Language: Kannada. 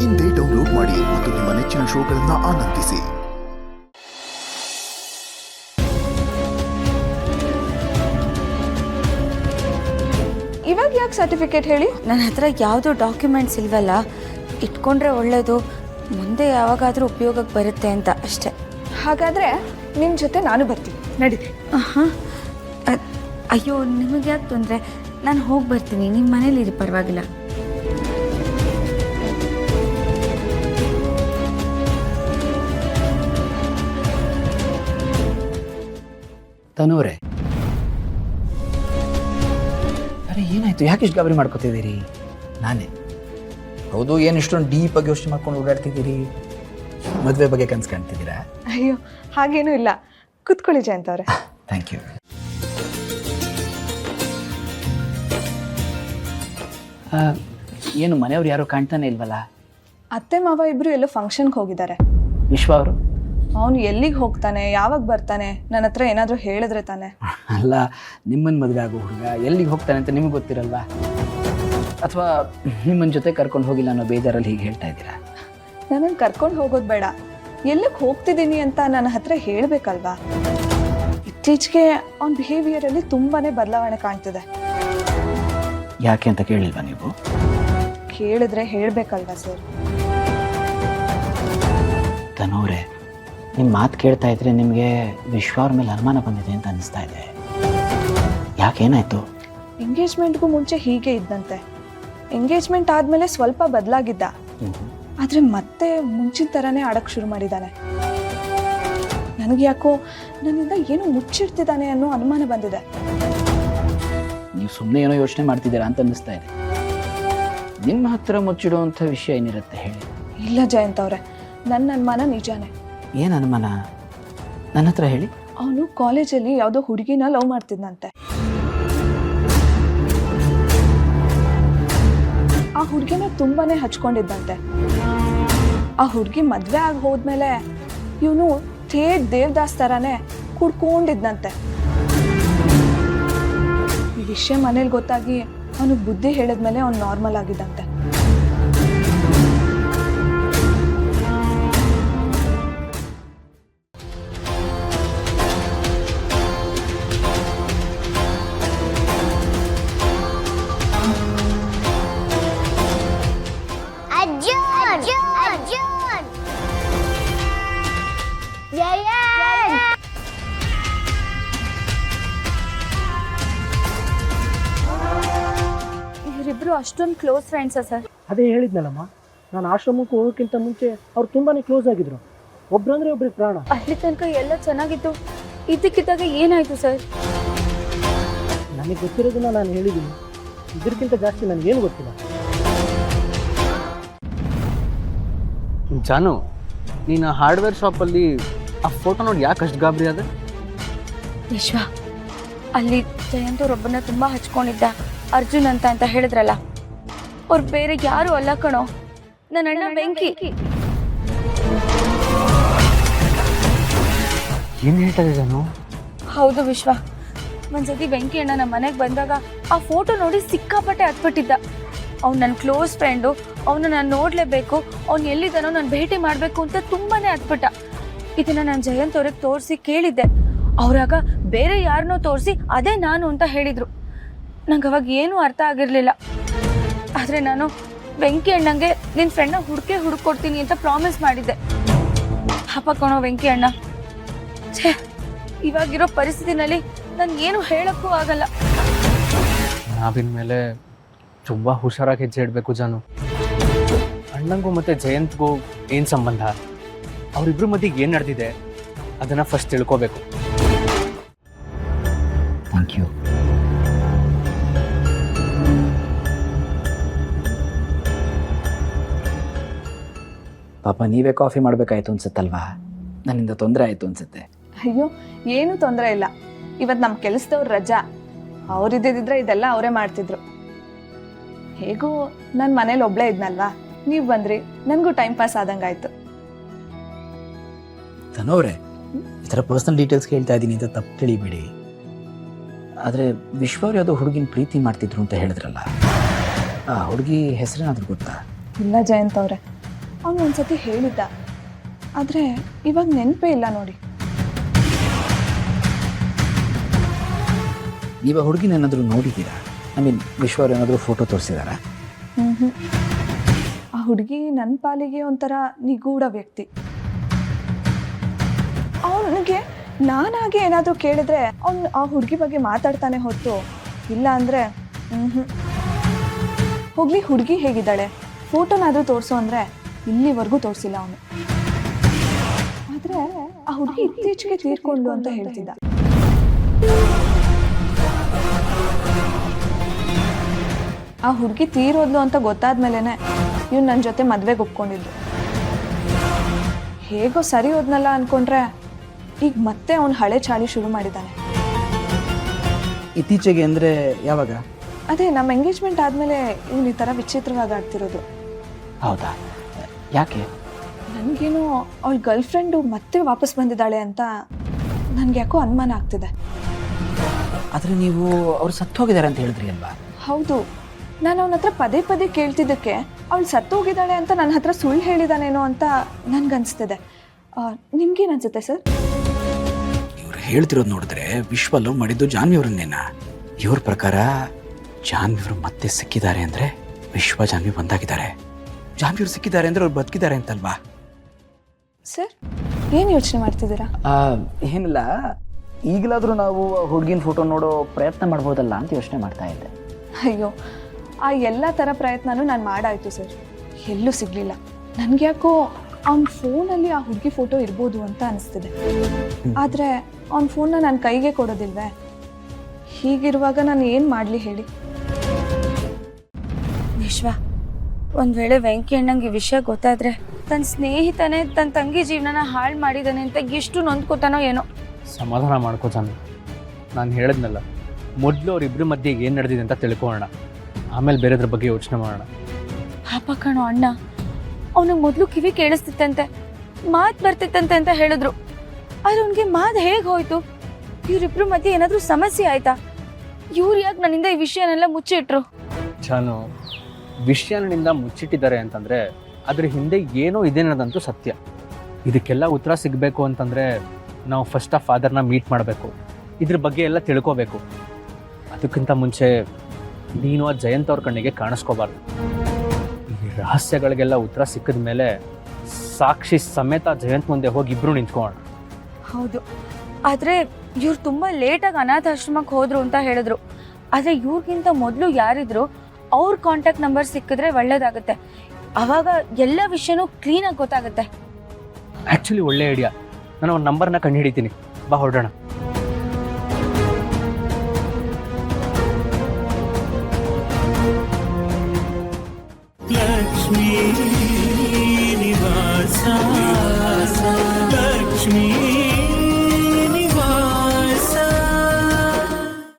ಇಂದೇ ಡೌನ್ಲೋಡ್ ಮಾಡಿ ಮತ್ತು ನಿಮ್ಮ ನೆಚ್ಚಿನ ಶೋಗಳನ್ನು ಆನಂದಿಸಿ. ಇವಾಗ ಯಾಕೆ ಸರ್ಟಿಫಿಕೇಟ್ ಹೇಳಿ? ನನ್ನ ಹತ್ರ ಯಾವುದೋ ಡಾಕ್ಯುಮೆಂಟ್ಸ್ ಇಲ್ವಲ್ಲ, ಇಟ್ಕೊಂಡ್ರೆ ಒಳ್ಳೇದು, ಮುಂದೆ ಯಾವಾಗಾದರೂ ಉಪಯೋಗಕ್ಕೆ ಬರುತ್ತೆ ಅಂತ ಅಷ್ಟೇ. ಹಾಗಾದರೆ ನಿಮ್ಮ ಜೊತೆ ನಾನು ಬರ್ತೀನಿ, ನಡೀರಿ. ಹಾಂ, ಅಯ್ಯೋ ನಿಮಗೆ ಯಾಕೆ ತೊಂದರೆ, ನಾನು ಹೋಗಿ ಬರ್ತೀನಿ, ನಿಮ್ಮ ಮನೇಲಿರಿ, ಪರವಾಗಿಲ್ಲ. ತನೂರೇ, ಅರೆ ಏನಾಯ್ತು, ಯಾಕೆ ಇಷ್ಟು ಗಾಬರಿ ಮಾಡ್ಕೋತಿದ್ದೀರಿ? ನಾನೇ ಹೌದು, ಏನು ಇಷ್ಟೊಂದು ಡೀಪಾಗಿ ಯೋಚನೆ ಮಾಡ್ಕೊಂಡು ಓಡಾಡ್ತಿದ್ದೀರಿ? ಮದುವೆ ಬಗ್ಗೆ ಕನಸು ಕಾಣ್ತಿದ್ದೀರಾ? ಅಯ್ಯೋ ಹಾಗೇನೂ ಇಲ್ಲ, ಕೂತ್ಕೊಳ್ಳಿ ಜಯಂತ್ ಅವರೇ. Thank you. ಏನು ಮನೆಯವ್ರು ಯಾರು ಕಾಣ್ತಾನೆ ಇಲ್ವಲ್ಲ? ಅತ್ತೆ ಮಾವ ಇಬ್ಬರು ಎಲ್ಲೋ ಫಂಕ್ಷನ್ಗೆ ಹೋಗಿದ್ದಾರೆ. ವಿಶ್ವ ಅವರು? ಅವನು ಎಲ್ಲಿಗೆ ಹೋಗ್ತಾನೆ, ಯಾವಾಗ ಬರ್ತಾನೆ, ನನ್ನ ಹತ್ರ ಏನಾದರೂ ಹೇಳಿದ್ರೆ ತಾನೆ. ಅಲ್ಲ, ನಿಮ್ಮನ್ನು ಮದುವೆ ಆಗೋ ಹುಡುಗ ಎಲ್ಲಿಗೆ ಹೋಗ್ತಾನೆ ಅಂತ ನಿಮಗೆ ಗೊತ್ತಿರಲ್ವಾ? ಅಥವಾ ನಿಮ್ಮನ್ನ ಜೊತೆ ಕರ್ಕೊಂಡು ಹೋಗಿಲ್ಲ ಅನ್ನೋ ಬೇಜಾರಲ್ಲಿ ಹೀಗೆ ಹೇಳ್ತಾ ಇದ್ದೀರಾ? ನನ್ನನ್ನು ಕರ್ಕೊಂಡು ಹೋಗೋದು ಬೇಡ, ಎಲ್ಲಿಗೆ ಹೋಗ್ತಿದ್ದೀನಿ ಅಂತ ನನ್ನ ಹತ್ರ ಹೇಳಬೇಕಲ್ವಾ? ಇತ್ತೀಚೆಗೆ ಅವನ ಬಿಹೇವಿಯರಲ್ಲಿ ತುಂಬಾ ಬದಲಾವಣೆ ಕಾಣ್ತಿದೆ. ಯಾಕೆ ಅಂತ ಕೇಳಿಲ್ವಾ ನೀವು? ಕೇಳಿದ್ರೆ ಹೇಳಬೇಕಲ್ವಾ ಸರ್? ತನೂರೇ, ನಿಮ್ಮ ಮಾತು ಕೇಳ್ತಾ ಇದ್ರೆ ನಿಮಗೆ ವಿಶ್ವ ಅವ್ರ ಮೇಲೆ ಅನುಮಾನ ಬಂದಿದೆ ಅಂತ ಅನಿಸ್ತಾ ಇದೆ. ಯಾಕೇನಾಯ್ತು? ಎಂಗೇಜ್ಮೆಂಟ್ಗೂ ಮುಂಚೆ ಹೀಗೆ ಇದ್ದಂತೆ, ಎಂಗೇಜ್ಮೆಂಟ್ ಆದಮೇಲೆ ಸ್ವಲ್ಪ ಬದಲಾಗಿದ್ದ, ಆದರೆ ಮತ್ತೆ ಮುಂಚಿನ ಥರನೇ ಆಡಕ್ಕೆ ಶುರು ಮಾಡಿದ್ದಾನೆ. ನನಗೆ ಯಾಕೋ ನನ್ನಿಂದ ಏನೋ ಮುಚ್ಚಿಡ್ತಿದ್ದಾನೆ ಅನ್ನೋ ಅನುಮಾನ ಬಂದಿದೆ. ನೀವು ಸುಮ್ಮನೆ ಏನೋ ಯೋಚನೆ ಮಾಡ್ತಿದ್ದೀರಾ ಅಂತ ಅನ್ನಿಸ್ತಾ ಇದೆ. ನಿಮ್ಮ ಹತ್ರ ಮುಚ್ಚಿಡುವಂಥ ವಿಷಯ ಏನಿರುತ್ತೆ ಹೇಳಿ? ಇಲ್ಲ ಜಯಂತ್ ಅವರೇ, ನನ್ನ ಅನುಮಾನ ನಿಜಾನೇ. ಏನು ಅನುಮಾನ? ನನ್ನ ಹತ್ರ ಹೇಳಿ. ಅವನು ಕಾಲೇಜಲ್ಲಿ ಯಾವುದೋ ಹುಡುಗಿನ ಲವ್ ಮಾಡ್ತಿದ್ದಂತೆ. ಆ ಹುಡುಗಿನ ತುಂಬಾನೇ ಹಚ್ಕೊಂಡಿದ್ದಂತೆ. ಆ ಹುಡುಗಿ ಮದುವೆ ಆಗಿ ಹೋದ್ಮೇಲೆ ಇವನು ಥೇಟ್ ದೇವದಾಸ್ ಥರನೇ ಕುಡ್ಕೊಂಡಿದ್ದಂತೆ. ಈ ವಿಷಯ ಮನೇಲಿ ಗೊತ್ತಾಗಿ ಅವನು ಬುದ್ಧಿ ಹೇಳಿದ್ಮೇಲೆ ಅವನು ನಾರ್ಮಲ್ ಆಗಿದ್ದಂತೆ. ಇವರಿಬ್ರು ಅಷ್ಟೊಂದು ಕ್ಲೋಸ್ ಫ್ರೆಂಡ್ಸಾ ಸರ್? ಅದೇ ಹೇಳಿದ್ನಲ್ಲಮ್ಮ, ನಾನು ಆಶ್ರಮಕ್ಕೆ ಹೋಗೋಕ್ಕಿಂತ ಮುಂಚೆ ಅವ್ರು ತುಂಬಾ ಕ್ಲೋಸ್ ಆಗಿದ್ರು. ಒಬ್ರಂದ್ರೆ ಒಬ್ರಿಗೆ ಪ್ರಾಣ. ಅಲ್ಲಿ ತನಕ ಎಲ್ಲ ಚೆನ್ನಾಗಿತ್ತು, ಇದಕ್ಕಿದ್ದಾಗ ಏನಾಯ್ತು ಸರ್? ನನಗೆ ಗೊತ್ತಿರೋದನ್ನ ನಾನು ಹೇಳಿದ್ದೀನಿ, ಇದಕ್ಕಿಂತ ಜಾಸ್ತಿ ನನಗೇನು ಗೊತ್ತಿಲ್ಲ. ಜಾನು, ನೀನು ಹಾರ್ಡ್ವೇರ್ ಶಾಪಲ್ಲಿ ಆ ಫೋಟೋ ನೋಡಿ ಯಾಕೆ ಅಷ್ಟು ಗಾಬರಿ ಆದ? ವಿಶ್ವ, ಅಲ್ಲಿ ಜಯಂತ್ ಅವ್ರೊಬ್ಬನ ತುಂಬ ಹಚ್ಕೊಂಡಿದ್ದ, ಅರ್ಜುನ್ ಅಂತ ಹೇಳಿದ್ರಲ್ಲ, ಅವ್ರು ಬೇರೆ ಯಾರು ಅಲ್ಲ ಕಣೋ, ನನ್ನ ಅಣ್ಣ ಬೆಂಕಿ. ಏನು ಹೇಳ್ತಾ ಇದೆ ಜಾನು? ಹೌದು ವಿಶ್ವ, ಒಂದ್ಸತಿ ಬೆಂಕಿ ಅಣ್ಣ ನಮ್ಮ ಮನೆಗೆ ಬಂದಾಗ ಆ ಫೋಟೋ ನೋಡಿ ಸಿಕ್ಕಾಪಟ್ಟೆ ಹತ್ಬಿಟ್ಟಿದ್ದ. ಅವ್ನು ನನ್ನ ಕ್ಲೋಸ್ ಫ್ರೆಂಡು, ಅವನು ನಾನು ನೋಡಲೇಬೇಕು, ಅವ್ನು ಎಲ್ಲಿದ್ದಾನೋ ನಾನು ಭೇಟಿ ಮಾಡಬೇಕು ಅಂತ ತುಂಬಾ ಹತ್ಬಿಟ್ಟ. ಇದನ್ನು ನಾನು ಜಯಂತ್ ಅವ್ರಿಗೆ ತೋರಿಸಿ ಕೇಳಿದ್ದೆ. ಅವ್ರಾಗ ಬೇರೆ ಯಾರನ್ನೋ ತೋರಿಸಿ ಅದೇ ನಾನು ಅಂತ ಹೇಳಿದರು. ನಂಗೆ ಅವಾಗ ಏನೂ ಅರ್ಥ ಆಗಿರಲಿಲ್ಲ. ಆದರೆ ನಾನು ಬೆಂಕಿ ಅಣ್ಣಂಗೆ ನಿನ್ನ ಫ್ರೆಂಡ್ನ ಹುಡುಕೊಡ್ತೀನಿ ಅಂತ ಪ್ರಾಮಿಸ್ ಮಾಡಿದ್ದೆ. ಪಾಪ ಕಣೋ ಬೆಂಕಿ ಅಣ್ಣ, ಛೇ, ಇವಾಗಿರೋ ಪರಿಸ್ಥಿತಿನಲ್ಲಿ ನಾನು ಏನು ಹೇಳೋಕ್ಕೂ ಆಗಲ್ಲ. ನಾವಿನ ಮೇಲೆ ತುಂಬ ಹುಷಾರಾಗಿ ಹೆಜ್ಜೆ ಇಡಬೇಕು ಜಾನು. ಅಣ್ಣಂಗೂ ಮತ್ತು ಜಯಂತ್ಗೂ ಏನು ಸಂಬಂಧ? ಅವರಿಬ್ಬರ ಮಧ್ಯೆ ಏನು ನಡೆದಿದೆ ಅದನ್ನು ಫಸ್ಟ್ ತಿಳ್ಕೋಬೇಕು. Thank you. ಪಾಪ ನೀವೇ ಕಾಫಿ ಮಾಡಬೇಕಾಯ್ತು ಅನ್ಸುತ್ತಲ್ವಾ? ನನ್ನಿಂದ ತೊಂದರೆ ಆಯಿತು ಅನ್ಸುತ್ತೆ. ಅಯ್ಯೋ ಏನೂ ತೊಂದರೆ ಇಲ್ಲ, ಇವತ್ತು ನಮ್ಮ ಕೆಲಸದವ್ರು ರಜಾ. ಅವರಿದ್ದಿದ್ರೆ ಇದೆಲ್ಲ ಅವರೇ ಮಾಡ್ತಿದ್ರು. ಹೇಗೂ ನನ್ನ ಮನೇಲಿ ಒಬ್ಳೇ ಇದ್ನಲ್ವಾ, ನೀವು ಬಂದ್ರಿ, ನನಗೂ ಟೈಮ್ ಪಾಸ್ ಆದಂಗಾಯ್ತು. ತನೂರೇ, ಈ ಥರ ಪರ್ಸನಲ್ ಡೀಟೇಲ್ಸ್ ಕೇಳ್ತಾ ಇದ್ದೀನಿ ಅಂತ ತಪ್ಪು ತಿಳಿಬೇಡಿ. ಆದರೆ ವಿಶ್ವ ಅವ್ರು ಯಾವುದೋ ಹುಡುಗಿನ ಪ್ರೀತಿ ಮಾಡ್ತಿದ್ರು ಅಂತ ಹೇಳಿದ್ರಲ್ಲ, ಆ ಹುಡುಗಿ ಹೆಸರೇನಾದ್ರೂ ಗೊತ್ತಾ? ಇಲ್ಲ ಜಯಂತ್ ಅವರೇ, ಅವನು ಒಂದ್ಸತಿ ಹೇಳಿದ್ದ, ಆದರೆ ಇವಾಗ ನೆನಪೇ ಇಲ್ಲ ನೋಡಿ. ನೀವು ಹುಡುಗಿನ ಏನಾದರೂ ನೋಡಿದ್ದೀರಾ? ಐ ಮೀನ್ ವಿಶ್ವ ಅವ್ರು ಏನಾದರೂ ಫೋಟೋ ತೋರಿಸಿದಾರಾ? ಆ ಹುಡುಗಿ ನನ್ನ ಪಾಲಿಗೆ ಒಂಥರ ನಿಗೂಢ ವ್ಯಕ್ತಿ. ಅವನಿಗೆ ನಾನಾಗೆ ಏನಾದರೂ ಕೇಳಿದ್ರೆ ಅವನು ಆ ಹುಡುಗಿ ಬಗ್ಗೆ ಮಾತಾಡ್ತಾನೆ ಹೊತ್ತು, ಇಲ್ಲ ಅಂದರೆ ಹೋಗ್ಲಿ ಹುಡುಗಿ ಹೇಗಿದ್ದಾಳೆ ಫೋಟೋನಾದರೂ ತೋರಿಸು ಅಂದರೆ ಇಲ್ಲಿವರೆಗೂ ತೋರಿಸಿಲ್ಲ ಅವನು. ಆದರೆ ಆ ಹುಡುಗಿ ಇತ್ತೀಚೆಗೆ ತೀರ್ಕೊಂಡು ಅಂತ ಹೇಳ್ತಿದ್ದ. ಆ ಹುಡುಗಿ ತೀರೋದ್ಲು ಅಂತ ಗೊತ್ತಾದ್ಮೇಲೆ ಇವ್ನು ನನ್ನ ಜೊತೆ ಮದುವೆಗೆ ಒಪ್ಕೊಂಡಿದ್ದು. ಹೇಗೋ ಸರಿ ಹೋದ್ನಲ್ಲ ಅಂದ್ಕೊಂಡ್ರೆ ಈಗ ಮತ್ತೆ ಅವನು ಹಳೆ ಚಾಳಿ ಶುರು ಮಾಡಿದ್ದಾನೆ. ಇತ್ತೀಚೆಗೆ ಅಂದರೆ ಯಾವಾಗ? ಅದೇ ನಮ್ಮ ಎಂಗೇಜ್ಮೆಂಟ್ ಆದಮೇಲೆ ಇವನು ಈ ಥರ ವಿಚಿತ್ರವಾಗಿ ಆಡ್ತಿರೋದು. ಹೌದಾ? ಯಾಕೆ? ನನಗೇನು ಅವಳ ಗರ್ಲ್ ಫ್ರೆಂಡು ಮತ್ತೆ ವಾಪಸ್ ಬಂದಿದ್ದಾಳೆ ಅಂತ ನನಗೆ ಯಾಕೋ ಅನುಮಾನ ಆಗ್ತಿದೆ. ಆದರೆ ನೀವು ಅವ್ರು ಸತ್ತು ಹೋಗಿದ್ದಾರೆ ಅಂತ ಹೇಳಿದ್ರಿ ಅಲ್ವಾ? ಹೌದು, ನಾನು ಅವನ ಹತ್ರ ಪದೇ ಪದೇ ಕೇಳ್ತಿದ್ದಕ್ಕೆ ಅವಳು ಸತ್ತೋಗಿದ್ದಾಳೆ ಅಂತ ನನ್ನ ಹತ್ರ ಸುಳ್ಳು ಹೇಳಿದಾನೇನೋ ಅಂತ ನನ್ಗನ್ಸ್ತಿದೆ. ನಿಮ್ಗೇನು ಅನ್ಸುತ್ತೆ ಸರ್? ಇವ್ರು ಹೇಳ್ತಿರೋದು ನೋಡಿದ್ರೆ ವಿಶ್ವ ಲವ್ ಮಾಡಿದ್ದು ಜಾನ್ವಿ ಅವ್ರನ್ನೇನ? ಇವ್ರ ಪ್ರಕಾರ ಜಾನ್ವಿ ಅವರು ಮತ್ತೆ ಸಿಕ್ಕಿದ್ದಾರೆ ಅಂದರೆ ವಿಶ್ವ ಜಾನ್ವಿ ಬಂದಾಗಿದ್ದಾರೆ. ಜಾನ್ವಿ ಅವ್ರು ಸಿಕ್ಕಿದ್ದಾರೆ ಅಂದರೆ ಅವ್ರು ಬದುಕಿದ್ದಾರೆ ಅಂತಲ್ವಾ? ಸರ್ ಏನು ಯೋಚನೆ ಮಾಡ್ತಿದ್ದೀರಾ? ಏನಿಲ್ಲ, ಈಗಲಾದರೂ ನಾವು ಹುಡುಗಿನ ಫೋಟೋ ನೋಡೋ ಪ್ರಯತ್ನ ಮಾಡ್ಬೋದಲ್ಲ ಅಂತ ಯೋಚನೆ ಮಾಡ್ತಾ ಇದ್ದೆ. ಅಯ್ಯೋ, ಆ ಎಲ್ಲ ಥರ ಪ್ರಯತ್ನನೂ ನಾನು ಮಾಡಾಯಿತು ಸರ್, ಎಲ್ಲೂ ಸಿಗಲಿಲ್ಲ. ನನಗೆ ಯಾಕೋ ಅವ್ನ ಫೋನಲ್ಲಿ ಆ ಹುಡುಗಿ ಫೋಟೋ ಇರ್ಬೋದು ಅಂತ ಅನಿಸ್ತಿದೆ. ಆದರೆ ಅವ್ನ ಫೋನ್ನ ನನ್ನ ಕೈಗೆ ಕೊಡೋದಿಲ್ವೇ? ಹೀಗಿರುವಾಗ ನಾನು ಏನು ಮಾಡಲಿ ಹೇಳಿ? ವಿಶ್ವ, ಒಂದು ವೇಳೆ ವೆಂಕಿ ಅಣ್ಣಂಗೆ ಈ ವಿಷಯ ಗೊತ್ತಾದರೆ ತನ್ನ ಸ್ನೇಹಿತನೇ ತನ್ನ ತಂಗಿ ಜೀವನನ ಹಾಳು ಮಾಡಿದ್ದಾನೆ ಅಂತ ಎಷ್ಟು ನೊಂದ್ಕೋತಾನೋ ಏನೋ. ಸಮಾಧಾನ ಮಾಡ್ಕೋ ಜಾನು. ನಾನು ಹೇಳಿದ್ನಲ್ಲ, ಮೊದಲು ಅವರಿಬ್ಬರ ಮಧ್ಯೆ ಏನು ನಡೆದಿದೆ ಅಂತ ತಿಳ್ಕೊಳ್ಳೋಣ, ಆಮೇಲೆ ಬೇರೆದ್ರ ಬಗ್ಗೆ ಯೋಚನೆ ಮಾಡೋಣ. ಪಾಪ ಕಣೋ ಅಣ್ಣ, ಅವನಿಗೆ ಮೊದಲು ಕಿವಿ ಕೇಳಿಸ್ತಿತ್ತಂತೆ, ಮಾತು ಬರ್ತಿತ್ತಂತೆ ಅಂತ ಹೇಳಿದ್ರು. ಆದ್ರೆ ಅವನಿಗೆ ಮಾತು ಹೇಗೆ ಹೋಯ್ತು? ಇವರಿಬ್ರು ಮಧ್ಯೆ ಏನಾದರೂ ಸಮಸ್ಯೆ ಆಯ್ತಾ? ಇವ್ರು ಯಾಕೆ ನನ್ನಿಂದ ಈ ವಿಷಯನೆಲ್ಲ ಮುಚ್ಚಿಟ್ರು? ಜಾನು, ವಿಷಯ ನನ್ನಿಂದ ಮುಚ್ಚಿಟ್ಟಿದ್ದಾರೆ ಅಂತಂದರೆ ಅದ್ರ ಹಿಂದೆ ಏನೋ ಇದೆ ಅನ್ನೋದಂತೂ ಸತ್ಯ. ಇದಕ್ಕೆಲ್ಲ ಉತ್ತರ ಸಿಗಬೇಕು ಅಂತಂದರೆ ನಾವು ಫಸ್ಟ್ ಆ ಫಾದರ್ನ ಮೀಟ್ ಮಾಡಬೇಕು, ಇದ್ರ ಬಗ್ಗೆ ಎಲ್ಲ ತಿಳ್ಕೋಬೇಕು. ಅದಕ್ಕಿಂತ ಮುಂಚೆ ನೀನು ಆ ಜಯಂತ್ ಅವ್ರ ಕಣ್ಣಿಗೆ ಕಾಣಿಸ್ಕೋಬಾರ್ದು. ಈ ರಹಸ್ಯಗಳಿಗೆಲ್ಲ ಉತ್ತರ ಸಿಕ್ಕಿದ ಮೇಲೆ ಸಾಕ್ಷಿ ಸಮೇತ ಜಯಂತ್ ಮುಂದೆ ಹೋಗಿ ಇಬ್ರು ನಿಂತ್ಕೊಳ್ಳೋಣ. ಹೌದು, ಆದರೆ ಇವ್ರು ತುಂಬ ಲೇಟಾಗಿ ಅನಾಥಾಶ್ರಮಕ್ಕೆ ಹೋದ್ರು ಅಂತ ಹೇಳಿದ್ರು. ಆದರೆ ಇವ್ರಿಗಿಂತ ಮೊದಲು ಯಾರಿದ್ರು ಅವ್ರ ಕಾಂಟ್ಯಾಕ್ಟ್ ನಂಬರ್ ಸಿಕ್ಕಿದ್ರೆ ಒಳ್ಳೇದಾಗುತ್ತೆ. ಆವಾಗ ಎಲ್ಲ ವಿಷಯನೂ ಕ್ಲೀನಾಗಿ ಗೊತ್ತಾಗುತ್ತೆ. ಆ್ಯಕ್ಚುಲಿ ಒಳ್ಳೆ ಐಡಿಯಾ. ನಾನು ಒಂದು ನಂಬರ್ನ ಕಂಡು ಹಿಡಿತೀನಿ, ಬಾ ಹೊರಡೋಣ. ಲಕ್ಷ್ಮೀ ನಿವಾಸ